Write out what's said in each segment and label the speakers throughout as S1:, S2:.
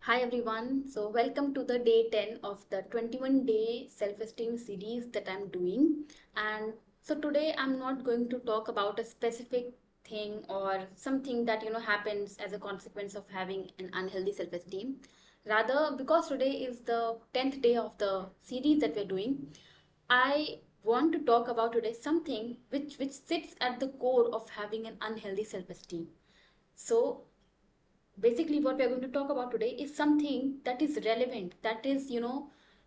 S1: Hi everyone. So welcome to the day 10 of the 21-day self-esteem series that I'm doing. And so today I'm not going to talk about a specific thing or something that happens as a consequence of having an unhealthy self-esteem. Rather, because today is the 10th day of the series that we're doing, I want to talk about today something which sits at the core of having an unhealthy self-esteem. So basically what we are going to talk about today is something that is relevant, that is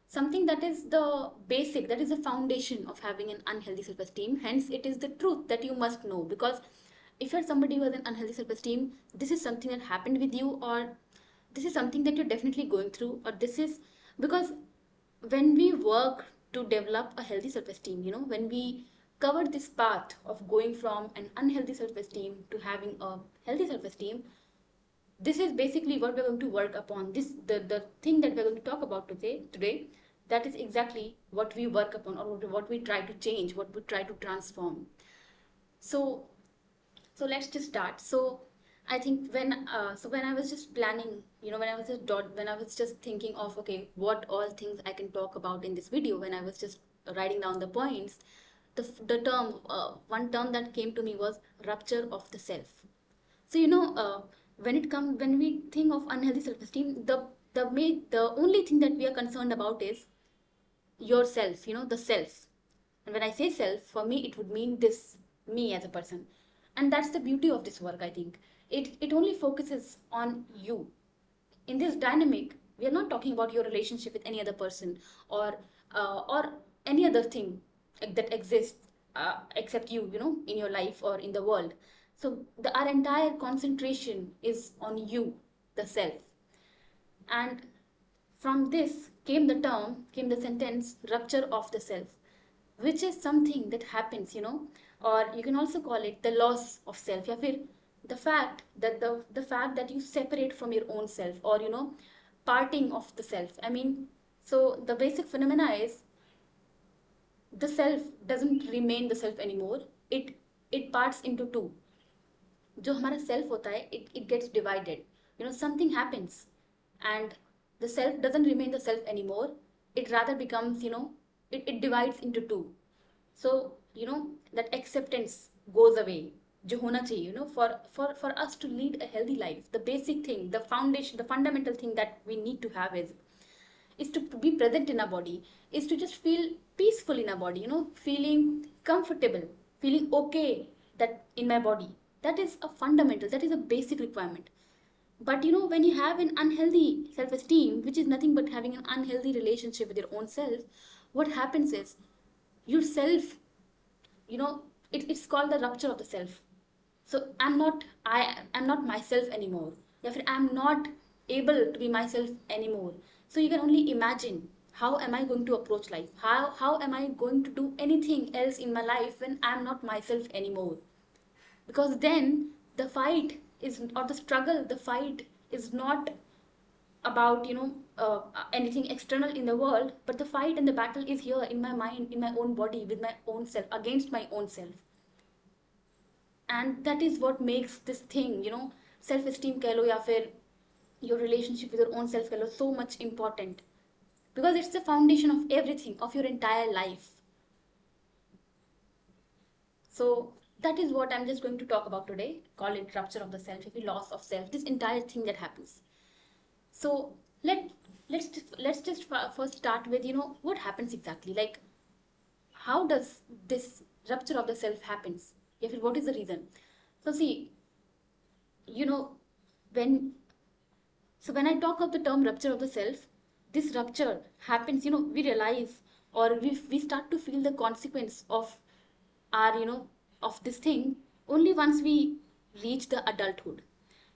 S1: something that is the basic, that is the foundation of having an unhealthy self-esteem. Hence it is the truth that you must know, because if you're somebody who has an unhealthy self-esteem, this is something that happened with you, or this is something that you're definitely going through, or this is because when we work to develop a healthy self-esteem, when we cover this path of going from an unhealthy self-esteem to having a healthy self-esteem, this is basically what we're going to work upon. The thing that we're going to talk about today, that is exactly what we work upon, or what we try to change, what we try to transform. So so let's just start. So I think when I was just planning, when I was just thinking of, okay, what all things I can talk about in this video, when I was just writing down the points, the term one term that came to me was rupture of the self. So when we think of unhealthy self-esteem, the only thing that we are concerned about is yourself, the self. And when I say self, for me it would mean this, me as a person. And that's the beauty of this work, I think. It only focuses on you. In this dynamic, we are not talking about your relationship with any other person, or any other thing that exists, except you in your life or in the world. So our entire concentration is on you, the self. And from this came the sentence rupture of the self, which is something that happens, or you can also call it the loss of self. या फिर the fact that the fact that you separate from your own self, or parting of the self. I mean, so the basic phenomena is the self doesn't remain the self anymore. It parts into two. जो हमारा self होता है, it gets divided. Something happens, and the self doesn't remain the self anymore. It rather becomes, it divides into two. So that acceptance goes away, जो होना चाहिए, for us to lead a healthy life. The basic thing, the foundation, the fundamental thing that we need to have is to be present in our body, is to just feel peaceful in our body, feeling comfortable, feeling okay, that in my body. That is a fundamental, that is a basic requirement. But when you have an unhealthy self-esteem, which is nothing but having an unhealthy relationship with your own self, what happens is yourself, it's called the rupture of the self. So I'm not myself anymore. Therefore, I'm not able to be myself anymore. So you can only imagine, how am I going to approach life? How am I going to do anything else in my life when I'm not myself anymore? Because then the fight is, or the struggle, the fight is not about anything external in the world, but the fight and the battle is here in my mind, in my own body, with my own self, against my own self. And that is what makes this thing, self esteem keh lo, ya fir your relationship with your own self keh lo, so much important, because it's the foundation of everything, of your entire life. So that is what I'm just going to talk about today. Call it rupture of the self, if you loss of self, this entire thing that happens. So let let's just first start with, what happens exactly, like how does this rupture of the self happens? If what is the reason? So see, you know when so when I talk of the term rupture of the self, this rupture happens, we realize, or we start to feel the consequence of our, of this thing, only once we reach the adulthood.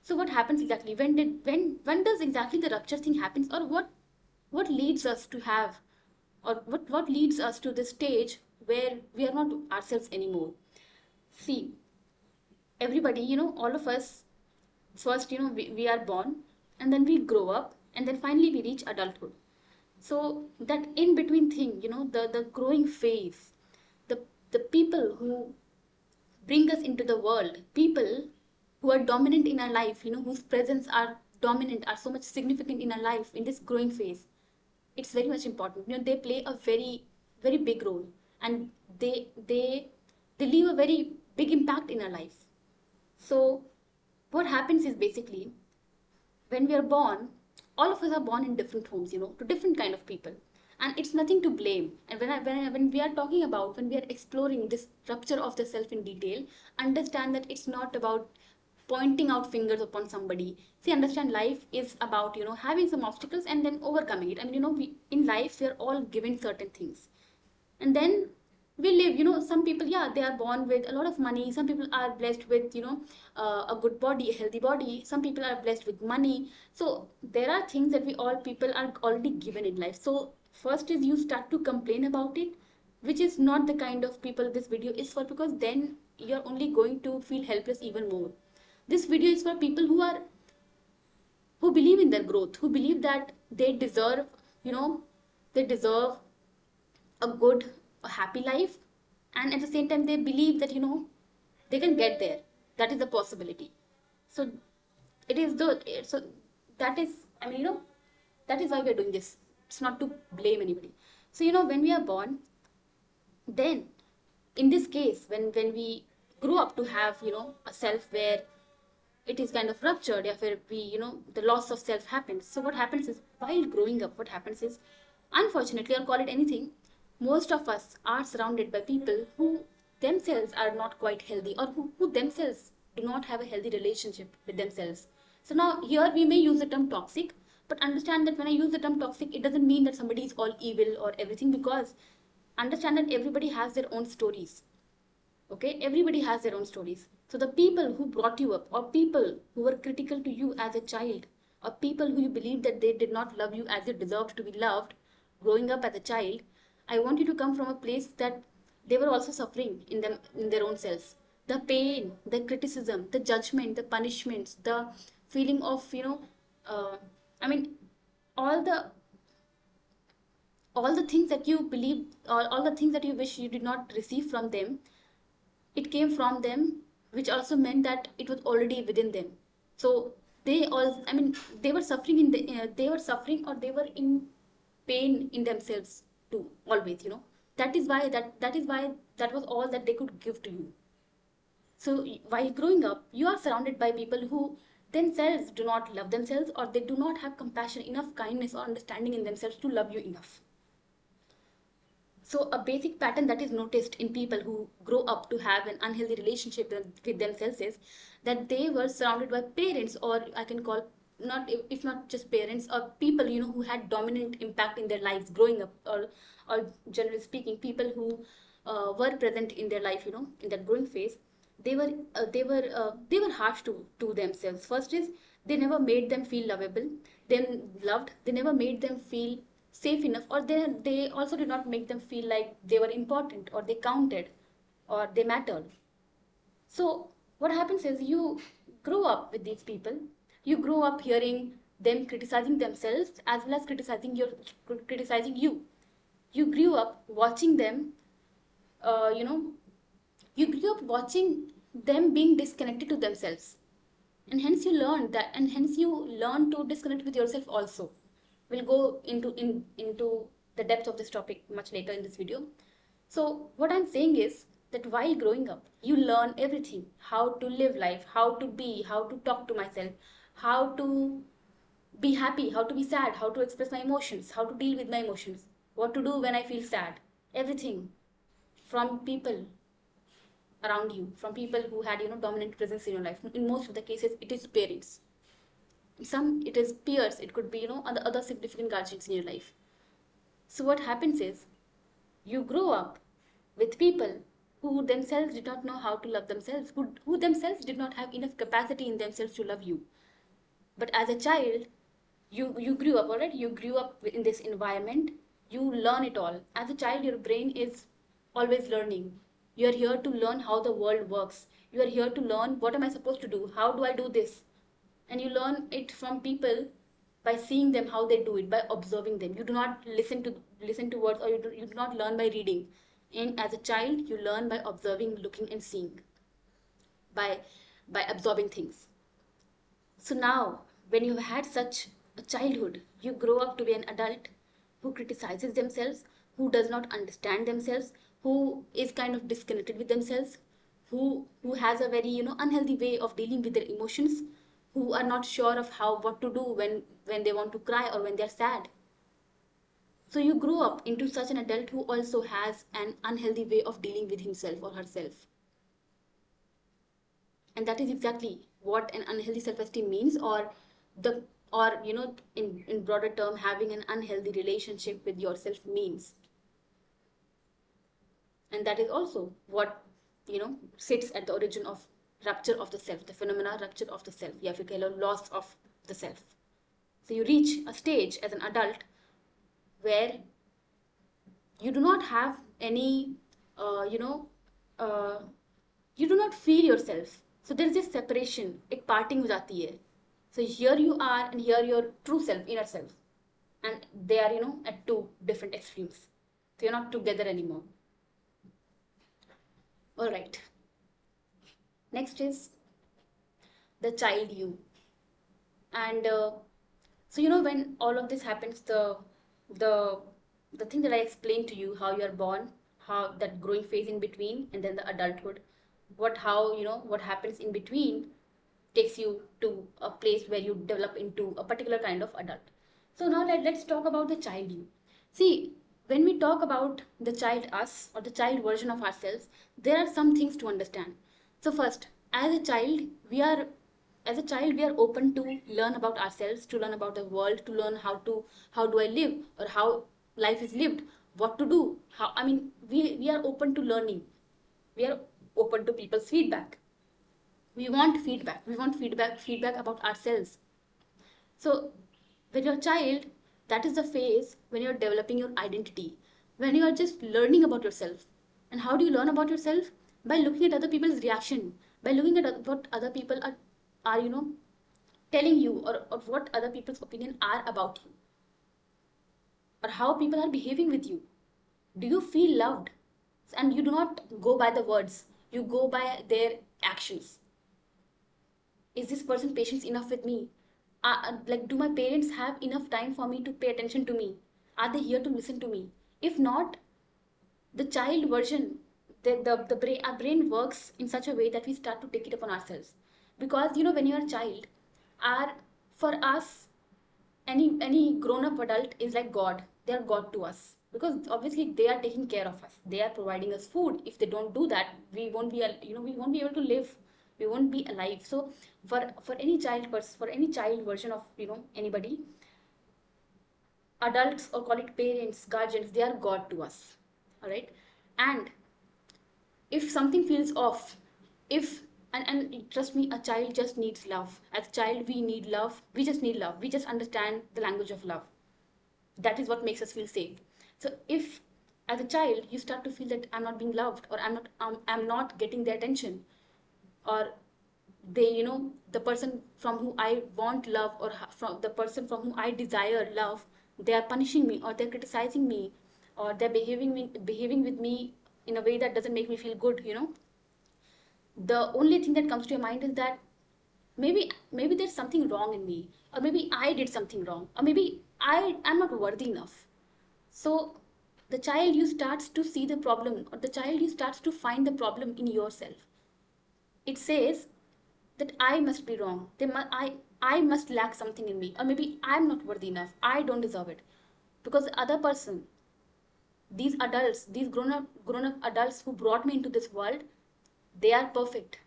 S1: So what happens exactly, when does exactly the rupture thing happens, or what leads us to have, or what leads us to the stage where we are not ourselves anymore? See, everybody, all of us, first, we are born, and then we grow up, and then finally we reach adulthood. So that in between thing, the growing phase, the people who bring us into the world, people who are dominant in our life, whose presence are dominant, are so much significant in our life in this growing phase, it's very much important. They play a very big role, and they leave a very big impact in our life. So what happens is basically when we are born, all of us are born in different homes, to different kind of people, and it's nothing to blame. And when we are talking about, when we are exploring this rupture of the self in detail, understand that it's not about pointing out fingers upon somebody. See, understand life is about having some obstacles and then overcoming it. I mean, in life we are all given certain things, and then we live. Some people, yeah, they are born with a lot of money. Some people are blessed with a good body, a healthy body. Some people are blessed with money. So there are things that we all people are already given in life. So first is you start to complain about it, which is not the kind of people this video is for, because then you're only going to feel helpless even more. This video is for people who believe in their growth, who believe that they deserve, you know they deserve a good, a happy life, and at the same time they believe that they can get there. That is the possibility. So it is the so that is, I mean, that is why we're doing this. It's not to blame anybody. So when we are born, then in this case, when we grew up to have a self where it is kind of ruptured, if we the loss of self happens. So what happens is, while growing up, what happens is, unfortunately, or call it anything, most of us are surrounded by people who themselves are not quite healthy, or who themselves do not have a healthy relationship with themselves. So now here we may use the term toxic, but understand that when I use the term toxic, it doesn't mean that somebody is all evil or everything, because understand that everybody has their own stories. Okay, everybody has their own stories. So the people who brought you up, or people who were critical to you as a child, or people who you believe that they did not love you as you deserved to be loved growing up as a child, I want you to come from a place that they were also suffering in them, in their own selves. The pain, the criticism, the judgment, the punishments, the feeling of uh, I mean, all the things that you believe, all the things that you wish you did not receive from them, it came from them, which also meant that it was already within them. So they all, I mean, they were suffering they were suffering, or they were in pain in themselves too, always. That is why that was all that they could give to you. So while growing up, you are surrounded by people who themselves do not love themselves, or they do not have compassion, enough kindness or understanding in themselves to love you enough. So, a basic pattern that is noticed in people who grow up to have an unhealthy relationship with themselves is that they were surrounded by parents, or I can call, not if not just parents, or people who had dominant impact in their lives growing up, or generally speaking, people who were present in their life, in that growing phase. They were harsh to themselves. First is, they never made them feel lovable, then loved. They never made them feel safe enough, or they also did not make them feel like they were important, or they counted, or they mattered. So what happens is, you grow up with these people. You grow up hearing them criticizing themselves as well as criticizing you. You grew up watching them, uh, you know you grew up watching them being disconnected to themselves, and hence you learn to disconnect with yourself also. We'll go into the depth of this topic much later in this video. So what I'm saying is that while growing up, you learn everything: how to live life, how to be, how to talk to myself, how to be happy, how to be sad, how to express my emotions, how to deal with my emotions, what to do when I feel sad. Everything from people around you, from people who had dominant presence in your life. In most of the cases, it is parents. Some it is peers. It could be other significant guardians in your life. So what happens is, you grow up with people who themselves did not know how to love themselves, who themselves did not have enough capacity in themselves to love you. But as a child, you grew up, all right? You grew up in this environment. You learn it all. As a child, your brain is always learning. You are here to learn how the world works. You are here to learn, what am I supposed to do? How do I do this? And you learn it from people by seeing them how they do it, by observing them. You do not listen to words, or you do not learn by reading. And as a child, you learn by observing, looking, and seeing, by absorbing things. So now, When you've had such a childhood, you grow up to be an adult who criticizes themselves, who does not understand themselves, who is kind of disconnected with themselves, who has a very unhealthy way of dealing with their emotions, who are not sure of how what to do when they want to cry or when they're sad. So you grow up into such an adult who also has an unhealthy way of dealing with himself or herself. And that is exactly what an unhealthy self-esteem means, the or in broader term, having an unhealthy relationship with yourself means. And that is also what sits at the origin of rupture of the self, the phenomena rupture of the self, या फिर कह लो loss of the self. So you reach a stage as an adult where you do not have any uh, you know uh, you do not feel yourself. So there is this separation, एक parting हो जाती है. So here you are and here your true self, inner self, and they are at two different extremes. So you're not together anymore. All right, next is the child you. And so when all of this happens, the the thing that I explained to you, how you're born, how that growing phase in between, and then the adulthood, what happens in between takes you to a place where you develop into a particular kind of adult. So now let's talk about the child you. See, when we talk about the child us or the child version of ourselves, there are some things to understand. So first, as a child, we are open to learn about ourselves, to learn about the world, to learn how do I live, or how life is lived, what to do, how I mean we are open to learning. We are open to people's feedback. We want feedback about ourselves. So when you're a child, that is the phase when you're developing your identity, when you are just learning about yourself. And how do you learn about yourself? By looking at other people's reaction, by looking at what other people are telling you, or what other people's opinion are about you, or how people are behaving with you. Do you feel loved? And you do not go by the words, you go by their actions. Is this person patient enough with me? Like, do my parents have enough time for me to pay attention to me? Are they here to listen to me? If not, the child version, the brain, our brain works in such a way that we start to take it upon ourselves. Because when you're a child, our for us, any grown-up adult is like God. They are God to us, because obviously they are taking care of us. They are providing us food. If they don't do that, we won't be we won't be able to live. We won't be alive. So for any child person, for any child version of anybody, adults, or call it parents, guardians, they are God to us. All right. And if something feels off, if and trust me, a child just needs love. As a child, we need love. We just need love. We just understand the language of love. That is what makes us feel safe. So if as a child you start to feel that I'm not being loved, or I'm not getting their attention, or they the person from whom I want love, or from the person from whom I desire love, they are punishing me, or they're criticizing me, or they're behaving with me in a way that doesn't make me feel good, the only thing that comes to your mind is that maybe there's something wrong in me, or maybe I did something wrong, or maybe I'm not worthy enough. So the child you starts to see the problem, or the child you starts to find the problem in yourself. It says that I must be wrong. I must lack something in me, or maybe I'm not worthy enough. I don't deserve it, because the other person, these adults, these grown up adults who brought me into this world, they are perfect.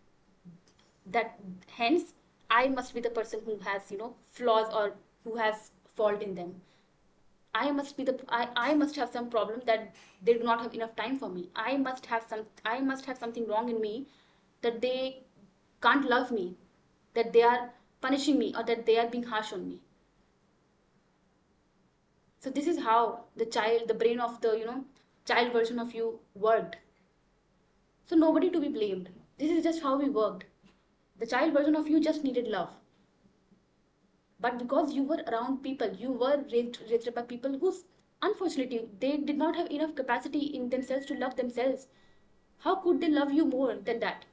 S1: That hence I must be the person who has flaws, or who has fault in them. I must have some problem that they do not have enough time for me. I must have something wrong in me, that they can't love me, that they are punishing me, or that they are being harsh on me. So this is how the brain of the child version of you worked. So nobody to be blamed. This is just how we worked. The child version of you just needed love. But because you were around people, you were raised up by people who, unfortunately, they did not have enough capacity in themselves to love themselves. How could they love you more than that?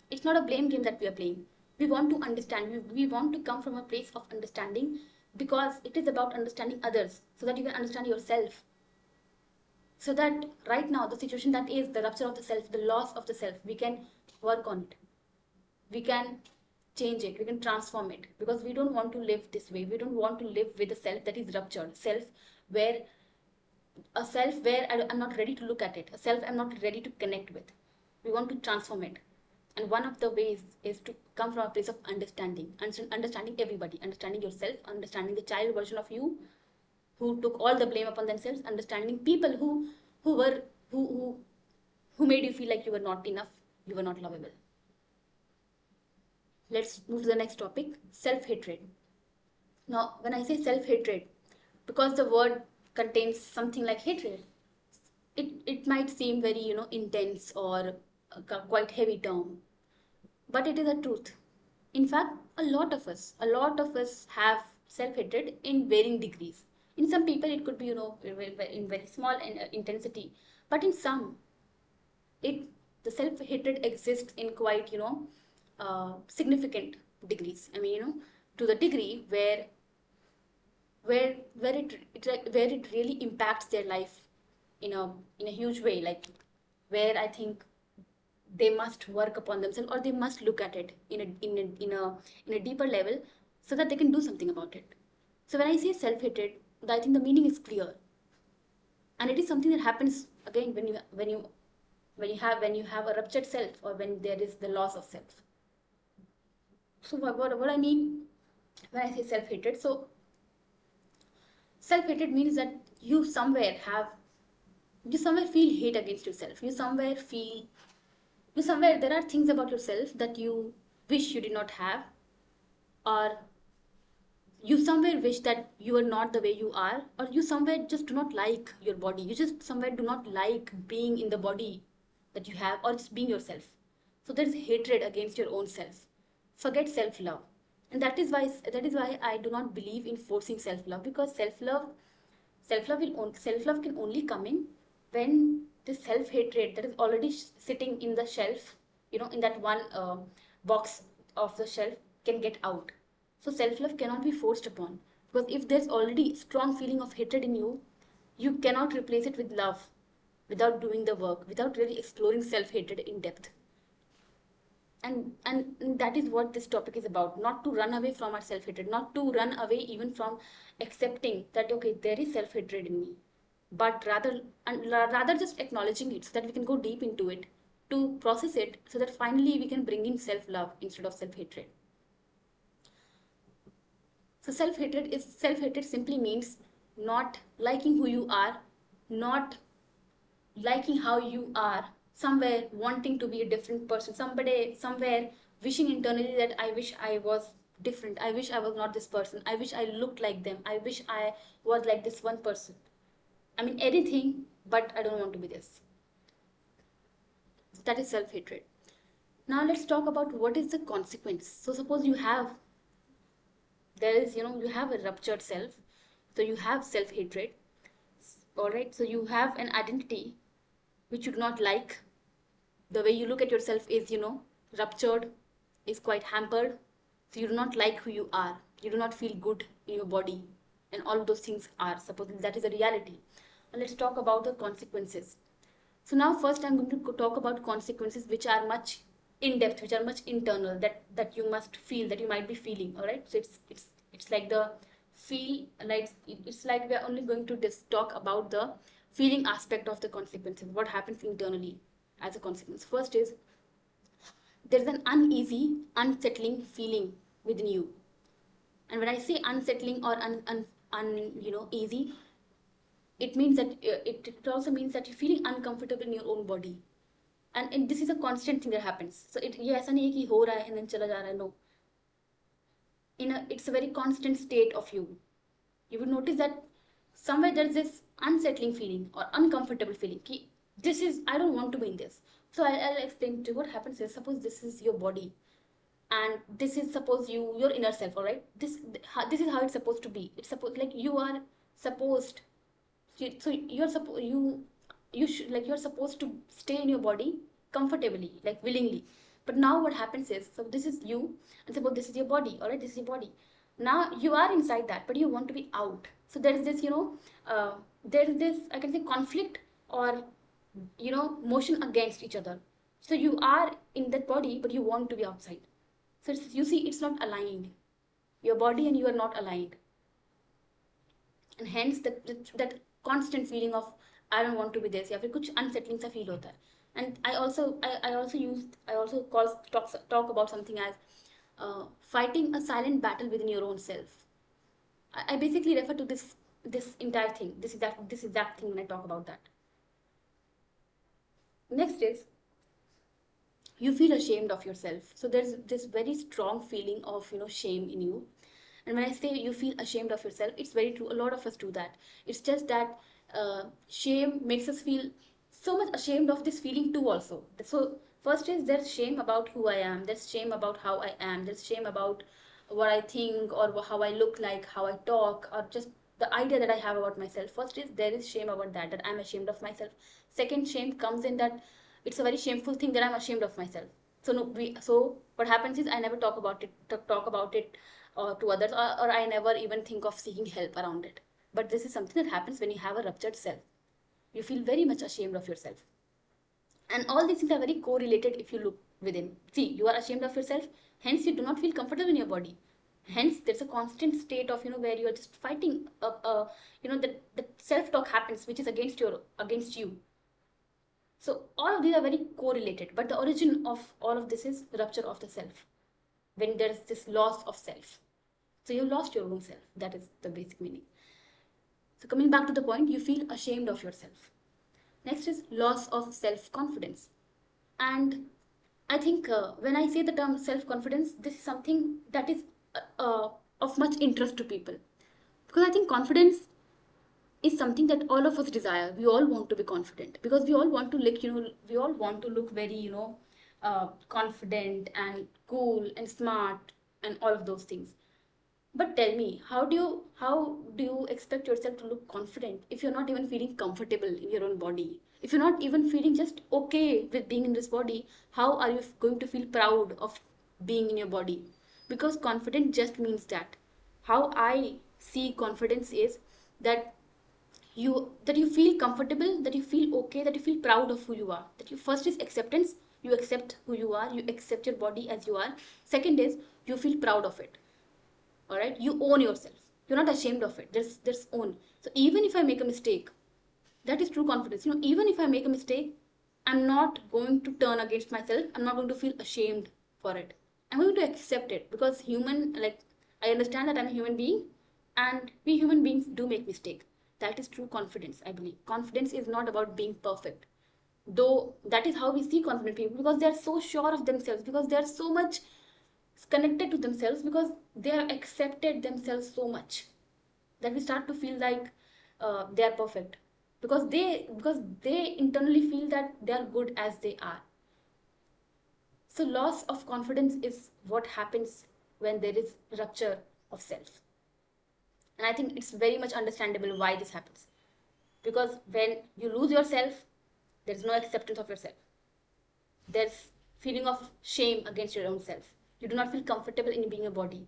S1: It's not a blame game that we are playing. We want to understand. We want to come from a place of understanding, because it is about understanding others so that you can understand yourself. So that right now, the situation that is the rupture of the self, the loss of the self, we can work on it. We can change it. We can transform it, because we don't want to live this way. We don't want to live with a self that is ruptured. Where a self where I'm not ready to look at it, a self I'm not ready to connect with. We want to transform it. And one of the ways is to come from a place of understanding, understanding everybody, understanding yourself, understanding the child version of you who took all the blame upon themselves, understanding people who were who made you feel like you were not enough, you were not lovable. Let's move to the next topic, self-hatred. Now, when I say self-hatred, because the word contains something like hatred, it might seem very, intense or quite heavy term, but it is a truth. In fact, a lot of us have self-hatred in varying degrees. In some people, it could be, in very small intensity, but in some, it the self-hatred exists in quite, significant degrees. I mean, to the degree where it really impacts their life in a huge way, like where I think they must work upon themselves, or they must look at it in a deeper level, so that they can do something about it. So when I say self-hatred, I think the meaning is clear, and it is something that happens again when you have a ruptured self, or when there is the loss of self. So what I mean when I say self-hatred, so self-hatred means that you somewhere feel hate against yourself. You somewhere there are things about yourself that you wish you did not have, or you somewhere wish that you are not the way you are, or you somewhere just do not like your body. You just somewhere do not like being in the body that you have, or just being yourself. So there is hatred against your own self. Forget self-love. And that is why I do not believe in forcing self-love, because self-love can only come in when this self-hatred that is already sitting in the shelf, in that one box of the shelf, can get out. So self-love cannot be forced upon, because if there's already strong feeling of hatred in you, you cannot replace it with love without doing the work, without really exploring self-hatred in depth. And that is what this topic is about, not to run away from our self-hatred, not to run away even from accepting that okay, there is self-hatred in me, but rather just acknowledging it, so that we can go deep into it, to process it, so that finally we can bring in self-love instead of self-hatred. So self-hatred simply means not liking who you are, not liking how you are, somewhere wanting to be a different person, somewhere wishing internally that I wish I was different, I wish I was not this person, I wish I looked like them, I wish I was like this one person. I mean, anything, but I don't want to be this. So that is self-hatred. Now let's talk about what is the consequence. So suppose you have a ruptured self, so you have self-hatred. All right, so you have an identity which you do not like. The way you look at yourself is, ruptured, is quite hampered. So you do not like who you are, you do not feel good in your body, and all of those things are, suppose that is a reality. And let's talk about the consequences. So now first I'm going to talk about consequences which are much in depth, which are much internal, that you must feel, that you might be feeling. All right, so it's like the feel, like it's like we're only going to talk about the feeling aspect of the consequences, what happens internally as a consequence. First is, there's an uneasy, unsettling feeling within you. And when I say unsettling or easy, it means that it also means that you're feeling uncomfortable in your own body. And this is a constant thing that happens. So ये ऐसा नहीं है कि हो रहा है and then चला जा रहा है. No. It's a very constant state of you. You will notice that somewhere there's this unsettling feeling or uncomfortable feeling. Ki, I don't want to be in this. So I'll explain to you what happens is, suppose this is your body, and this is, suppose your inner self. All right, this is how it's supposed to be. It's supposed, like you are supposed, so you're supposed to stay in your body comfortably, like willingly. But now what happens is, so this is you, and suppose this is your body, all right, this is your body. Now you are inside that, but you want to be out. So there is this, there is this, I can say, conflict, or motion against each other. So you are in that body, but you want to be outside. So you see, it's not aligned. Your body and you are not aligned, and hence that constant feeling of I don't want to be this, या फिर कुछ unsettling सा feel होता है. And I also talk about something as fighting a silent battle within your own self. I basically refer to this entire thing. This is that thing when I talk about that. Next is, you feel ashamed of yourself. So there's this very strong feeling of shame in you. And when I say you feel ashamed of yourself, it's very true. A lot of us do that. It's just that shame makes us feel so much ashamed of this feeling too also. So first is, there's shame about who I am. There's shame about how I am. There's shame about what I think, or how I look like, how I talk, or just the idea that I have about myself. First is, there is shame about that I'm ashamed of myself. Second shame comes in that it's a very shameful thing that I'm ashamed of myself. So no, so what happens is, I never talk about it, to others, or I never even think of seeking help around it. But this is something that happens when you have a ruptured self. You feel very much ashamed of yourself. And all these things are very correlated if you look within. See, you are ashamed of yourself, hence you do not feel comfortable in your body. Hence, there's a constant state of, where you are just fighting, the self-talk happens, which is against you. So all of these are very correlated, but the origin of all of this is rupture of the self. When there's this loss of self. So you've lost your own self. That is the basic meaning. So coming back to the point, you feel ashamed of yourself. Next is loss of self-confidence. And I think when I say the term self-confidence, this is something that is of much interest to people. Because I think confidence is something that all of us desire. We all want to be confident, because we all want to look, we all want to look very, confident and cool and smart and all of those things. But tell me, how do you expect yourself to look confident if you're not even feeling comfortable in your own body? If you're not even feeling just okay with being in this body, how are you going to feel proud of being in your body? Because confident just means that. How I see confidence is that you feel comfortable, that you feel okay, that you feel proud of who you are. That you first is acceptance, you accept who you are, you accept your body as you are. Second is, you feel proud of it. All right, you own yourself, you're not ashamed of it. There's own. So even if I make a mistake, that is true confidence. Even if I make a mistake, I'm not going to turn against myself, I'm not going to feel ashamed for it. I'm going to accept it, because I understand that I'm a human being, and we human beings do make mistake. That is true confidence. I believe confidence is not about being perfect, though that is how we see confident people, because they are so sure of themselves, because they are so much connected to themselves, because they have accepted themselves so much that we start to feel like they are perfect, because they internally feel that they are good as they are. So loss of confidence is what happens when there is rupture of self. And I think it's very much understandable why this happens, because when you lose yourself, there's no acceptance of yourself. There's feeling of shame against your own self. You do not feel comfortable in being a body.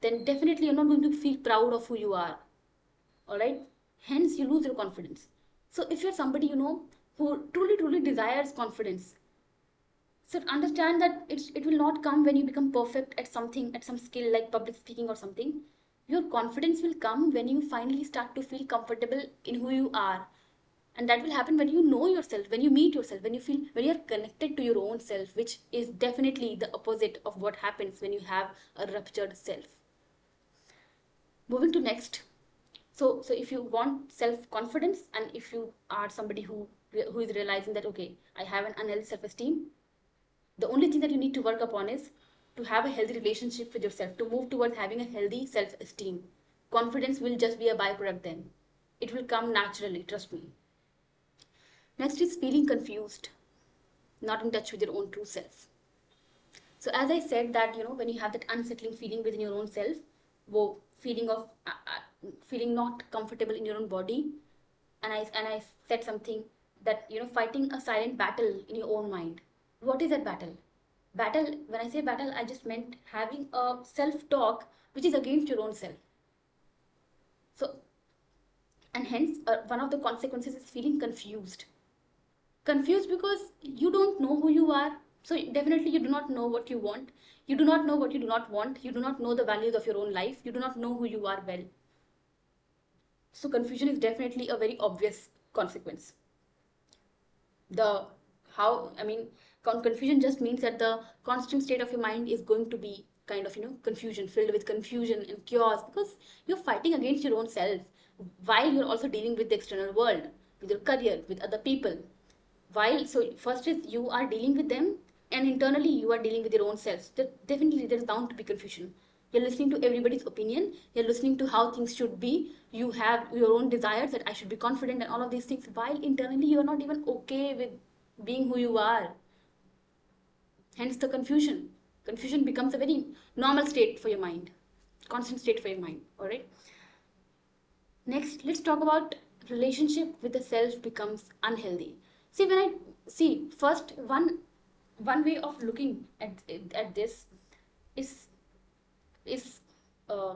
S1: Then definitely you're not going to feel proud of who you are. All right, hence you lose your confidence. So if you're somebody who truly desires confidence, so understand that it will not come when you become perfect at something, at some skill like public speaking or something. Your confidence will come when you finally start to feel comfortable in who you are. And that will happen when you know yourself, when you meet yourself, when you're connected to your own self, which is definitely the opposite of what happens when you have a ruptured self. Moving to next. So if you want self confidence, and if you are somebody who is realizing that, okay, I have an unhealthy self esteem, the only thing that you need to work upon is to have a healthy relationship with yourself, to move towards having a healthy self esteem. Confidence will just be a byproduct then. It will come naturally, trust me. Next is feeling confused, not in touch with your own true self. So as I said that, when you have that unsettling feeling within your own self, wo feeling of feeling not comfortable in your own body, and I said something that, fighting a silent battle in your own mind. What is that battle? Battle, when I say battle, I just meant having a self talk which is against your own self. So, and hence one of the consequences is feeling confused. Confused because you don't know who you are. So definitely you do not know what you want. You do not know what you do not want. You do not know the values of your own life. You do not know who you are well. So confusion is definitely a very obvious consequence. The how I mean Confusion just means that the constant state of your mind is going to be kind of, confusion, filled with confusion and chaos, because you're fighting against your own self while you're also dealing with the external world, with your career, with other people. While so first is you are dealing with them, and internally you are dealing with your own self. Definitely there's bound to be confusion. You're listening to everybody's opinion, you're listening to how things should be, you have your own desires that I should be confident and all of these things, while internally you're not even okay with being who you are. Hence the confusion becomes a very normal state for your mind, constant state for your mind. All right, next let's talk about relationship with the self becomes unhealthy. See, when I see first one way of looking at this is is uh,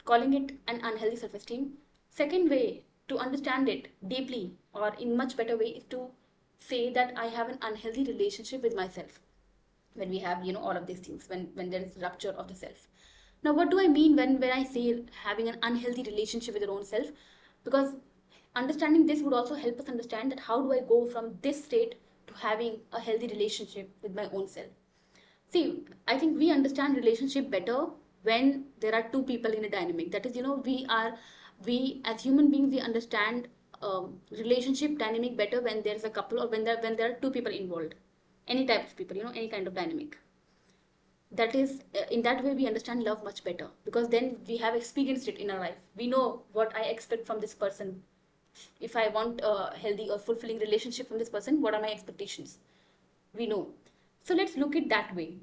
S1: calling it an unhealthy self-esteem. Second way to understand it deeply or in much better way is to say that I have an unhealthy relationship with myself. When we have, all of these things, when there is rupture of the self. Now what do I mean when I say having an unhealthy relationship with your own self? Because understanding this would also help us understand that how do I go from this state to having a healthy relationship with my own self. See, I think we understand relationship better when there are two people in a dynamic. That is, we as human beings, we understand relationship dynamic better when there's a couple, or when there are two people involved. Any type of people, any kind of dynamic. That is, in that way, we understand love much better, because then we have experienced it in our life. We know what I expect from this person. If I want a healthy or fulfilling relationship from this person, what are my expectations? We know. So let's look at that way.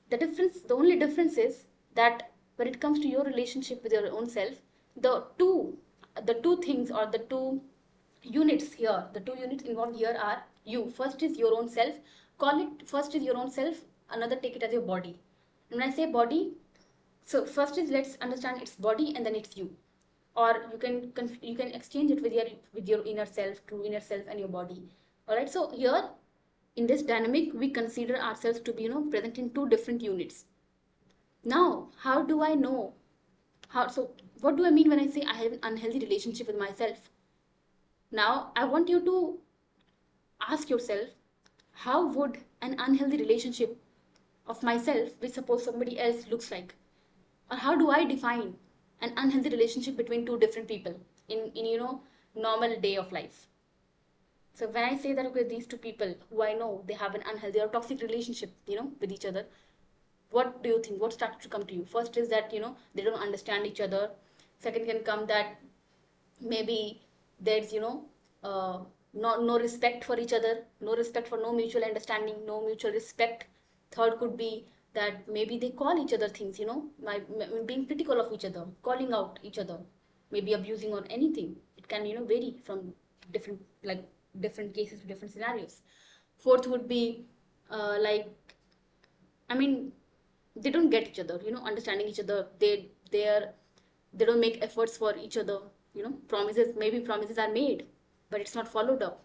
S1: The only difference is that when it comes to your relationship with your own self, the two the two things, or the two units here, the two units involved here are you. First is your own self. Call it first is your own self. Another, take it as your body. And when I say body, so first is, let's understand it's body and then it's you. Or you can exchange it with your inner self, true inner self, and your body. All right. So here in this dynamic, we consider ourselves to be, present in two different units. Now, how do I know? So what do I mean when I say I have an unhealthy relationship with myself? Now, I want you to ask yourself, how would an unhealthy relationship of myself with suppose somebody else looks like? Or how do I define an unhealthy relationship between two different people in normal day of life? So when I say that, okay, these two people who I know, they have an unhealthy or toxic relationship, with each other, what do you think? What starts to come to you? First is that, they don't understand each other. Second can come that maybe there's, no respect for each other, no respect for no mutual understanding, no mutual respect. Third could be that maybe they call each other things, being critical of each other, calling out each other, maybe abusing or anything. It can, vary from different, like, different cases to different scenarios. Fourth would be like, I mean, they don't get each other, understanding each other. They don't make efforts for each other. Promises are made, but it's not followed up.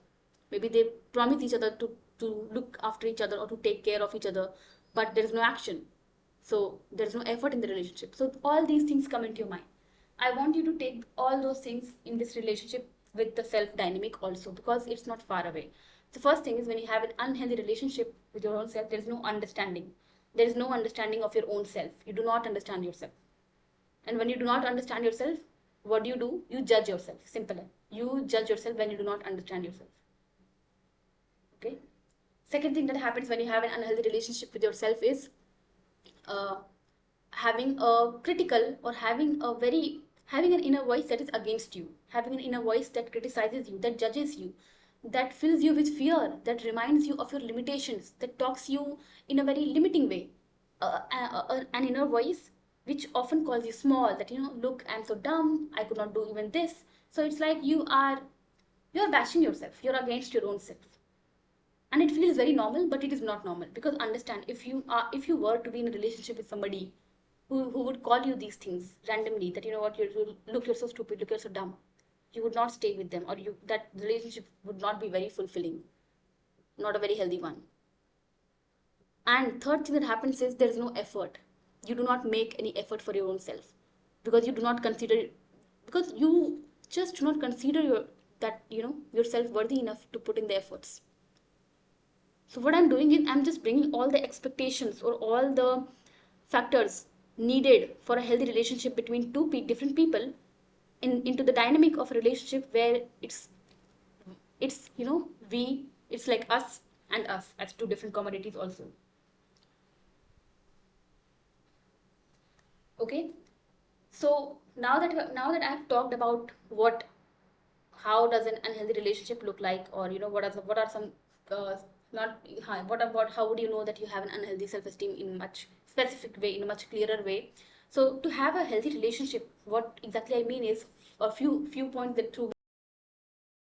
S1: Maybe they promise each other to look after each other or to take care of each other, but there is no action. So there's no effort in the relationship. So all these things come into your mind. I want you to take all those things in this relationship with the self dynamic also, because it's not far away. The first thing is, when you have an unhealthy relationship with your own self, there is no understanding. There is no understanding of your own self. You do not understand yourself. And when you do not understand yourself, what do? You judge yourself. Simple. You judge yourself when you do not understand yourself. Okay. Second thing that happens when you have an unhealthy relationship with yourself is uh, having a critical, or having an inner voice that is against you, having an inner voice that criticizes you, that judges you, that fills you with fear, that reminds you of your limitations, that talks you in a very limiting way. An inner voice which often calls you small, that, look, I'm so dumb, I could not do even this. So it's like you're bashing yourself, you're against your own self. and it feels very normal, but it is not normal. Because understand, if you were to be in a relationship with somebody who would call you these things randomly, that you know what, you're so stupid, look, you're so dumb, you would not stay with them, or you that relationship would not be very fulfilling, not a very healthy one. And third thing that happens is there is no effort. You do not make any effort for your own self, because you do not consider, because you just do not consider that yourself worthy enough to put in the efforts. So what I'm doing is I'm just bringing all the expectations or all the factors needed for a healthy relationship between different people into the dynamic of a relationship where it's it's like us and us as two different commodities also. Okay, so now that I've talked about how does an unhealthy relationship look like, or what are some not what about how would you know that you have an unhealthy self-esteem in much specific way, in a much clearer way. So to have a healthy relationship, what exactly I mean is a few points that through